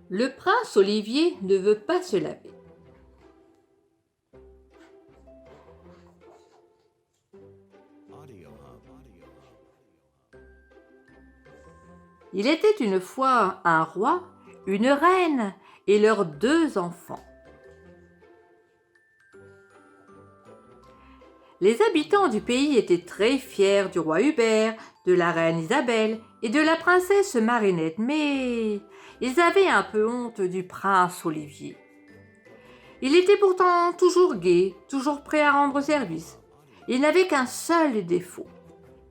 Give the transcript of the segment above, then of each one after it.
Le prince Olivier ne veut pas se laver. Il était une fois un roi, une reine et leurs 2 enfants. Les habitants du pays étaient très fiers du roi Hubert, de la reine Isabelle et de la princesse Marinette, mais ils avaient un peu honte du prince Olivier. Il était pourtant toujours gai, toujours prêt à rendre service. Il n'avait qu'un seul défaut.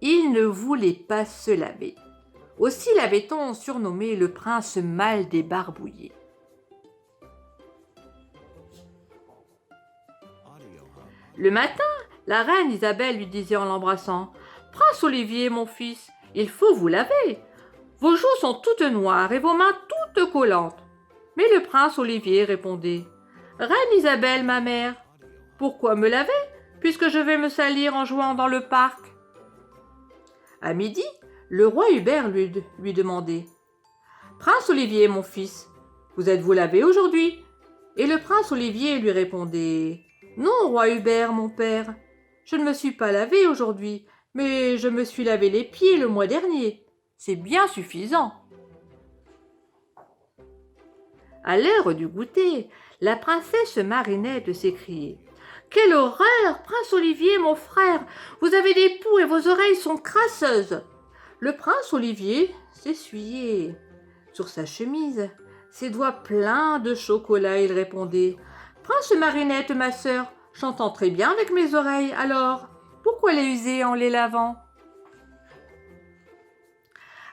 Il ne voulait pas se laver. Aussi l'avait-on surnommé le prince mal débarbouillé. Le matin, la reine Isabelle lui disait en l'embrassant « Prince Olivier, mon fils, il faut vous laver. Vos joues sont toutes noires et vos mains toutes collantes. » Mais le prince Olivier répondait « Reine Isabelle, ma mère, pourquoi me laver, puisque je vais me salir en jouant dans le parc ?» À midi, le roi Hubert lui demandait « Prince Olivier, mon fils, vous êtes-vous lavé aujourd'hui ?» Et le prince Olivier lui répondait « Non, roi Hubert, mon père, je ne me suis pas lavé aujourd'hui, mais je me suis lavé les pieds le mois dernier. C'est bien suffisant. » À l'heure du goûter, la princesse Marinette s'écriait « Quelle horreur, prince Olivier, mon frère, vous avez des poux et vos oreilles sont crasseuses. » Le prince Olivier s'essuyait sur sa chemise, ses doigts pleins de chocolat. Il répondait « Prince Marinette, ma sœur, j'entends très bien avec mes oreilles, alors pourquoi les user en les lavant ?»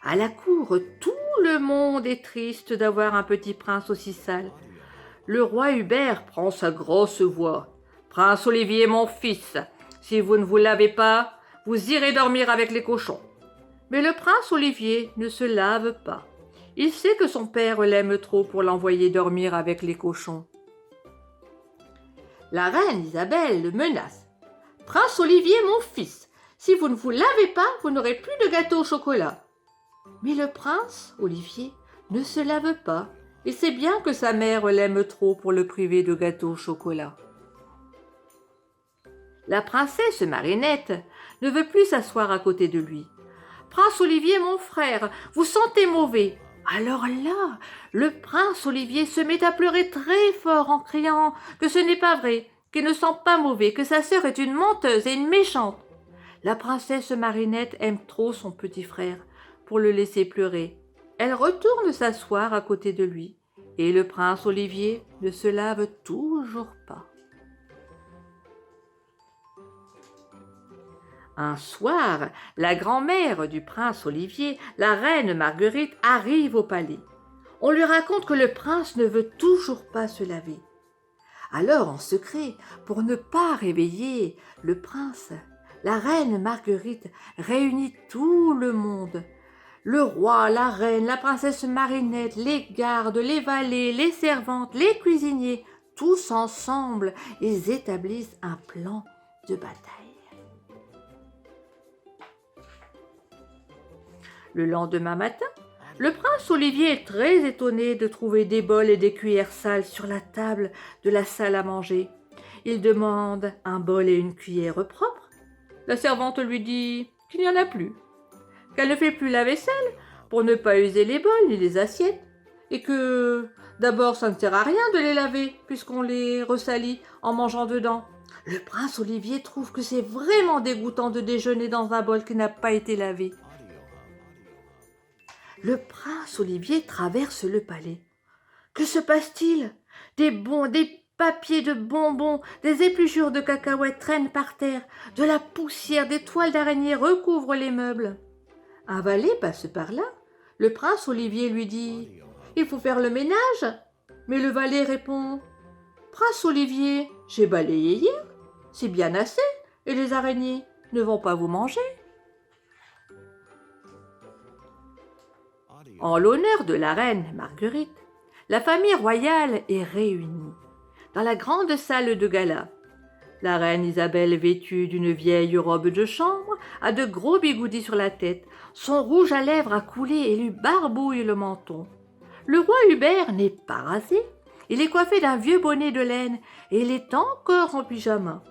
À la cour, tout le monde est triste d'avoir un petit prince aussi sale. Le roi Hubert prend sa grosse voix. « Prince Olivier, mon fils, si vous ne vous lavez pas, vous irez dormir avec les cochons. » Mais le prince Olivier ne se lave pas. Il sait que son père l'aime trop pour l'envoyer dormir avec les cochons. La reine Isabelle le menace. « Prince Olivier, mon fils, si vous ne vous lavez pas, vous n'aurez plus de gâteau au chocolat. » Mais le prince Olivier ne se lave pas. Il sait bien que sa mère l'aime trop pour le priver de gâteau au chocolat. La princesse Marinette ne veut plus s'asseoir à côté de lui. « Prince Olivier, mon frère, vous sentez mauvais. » Alors là, le prince Olivier se met à pleurer très fort en criant que ce n'est pas vrai, qu'il ne sent pas mauvais, que sa sœur est une menteuse et une méchante. La princesse Marinette aime trop son petit frère pour le laisser pleurer. Elle retourne s'asseoir à côté de lui et le prince Olivier ne se lave toujours pas. Un soir, la grand-mère du prince Olivier, la reine Marguerite, arrive au palais. On lui raconte que le prince ne veut toujours pas se laver. Alors, en secret, pour ne pas réveiller le prince, la reine Marguerite réunit tout le monde. Le roi, la reine, la princesse Marinette, les gardes, les valets, les servantes, les cuisiniers, tous ensemble, ils établissent un plan de bataille. Le lendemain matin, le prince Olivier est très étonné de trouver des bols et des cuillères sales sur la table de la salle à manger. Il demande un bol et une cuillère propres. La servante lui dit qu'il n'y en a plus, qu'elle ne fait plus la vaisselle pour ne pas user les bols ni les assiettes, et que d'abord ça ne sert à rien de les laver puisqu'on les ressalit en mangeant dedans. Le prince Olivier trouve que c'est vraiment dégoûtant de déjeuner dans un bol qui n'a pas été lavé. Le prince Olivier traverse le palais. Que se passe-t-il? Des papiers de bonbons, des épluchures de cacahuètes traînent par terre, de la poussière, des toiles d'araignée recouvrent les meubles. Un valet passe par là. Le prince Olivier lui dit « Il faut faire le ménage !» Mais le valet répond « Prince Olivier, j'ai balayé hier, c'est bien assez, et les araignées ne vont pas vous manger. » En l'honneur de la reine Marguerite, la famille royale est réunie dans la grande salle de gala. La reine Isabelle, vêtue d'une vieille robe de chambre, a de gros bigoudis sur la tête. Son rouge à lèvres a coulé et lui barbouille le menton. Le roi Hubert n'est pas rasé. Il est coiffé d'un vieux bonnet de laine et il est encore en pyjama.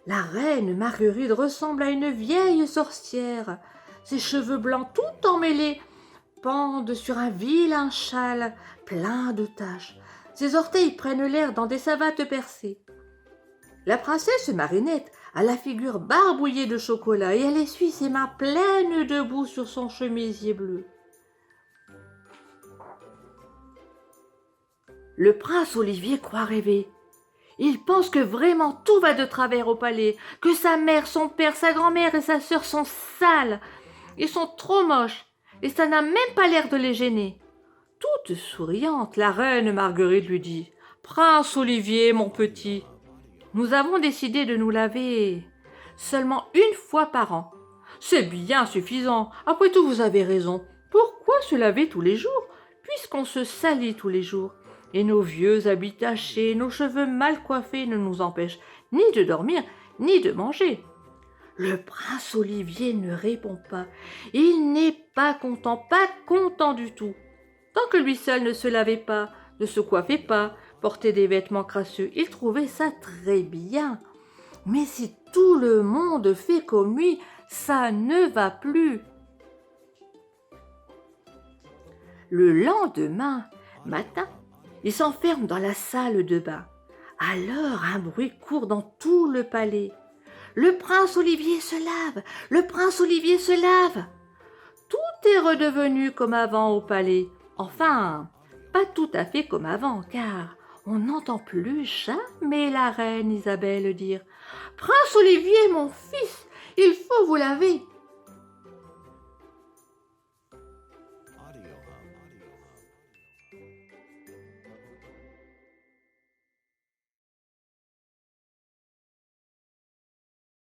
La reine Marguerite ressemble à une vieille sorcière. Ses cheveux blancs tout emmêlés pendent sur un vilain châle plein de taches. Ses orteils prennent l'air dans des savates percées. La princesse Marinette a la figure barbouillée de chocolat et elle essuie ses mains pleines de boue sur son chemisier bleu. Le prince Olivier croit rêver. Il pense que vraiment tout va de travers au palais, que sa mère, son père, sa grand-mère et sa sœur sont sales. Ils sont trop moches et ça n'a même pas l'air de les gêner. Toute souriante, la reine Marguerite lui dit « Prince Olivier, mon petit, nous avons décidé de nous laver seulement une fois par an. C'est bien suffisant. Après tout, vous avez raison. Pourquoi se laver tous les jours, puisqu'on se salit tous les jours? Et nos vieux habits tachés, nos cheveux mal coiffés ne nous empêchent ni de dormir, ni de manger. » Le prince Olivier ne répond pas. Il n'est pas content du tout. Tant que lui seul ne se lavait pas, ne se coiffait pas, portait des vêtements crasseux, il trouvait ça très bien. Mais si tout le monde fait comme lui, ça ne va plus. Le lendemain matin, il s'enferme dans la salle de bain. Alors un bruit court dans tout le palais. Le prince Olivier se lave, le prince Olivier se lave. Tout est redevenu comme avant au palais. Enfin, pas tout à fait comme avant, car on n'entend plus jamais la reine Isabelle dire « Prince Olivier, mon fils, il faut vous laver !»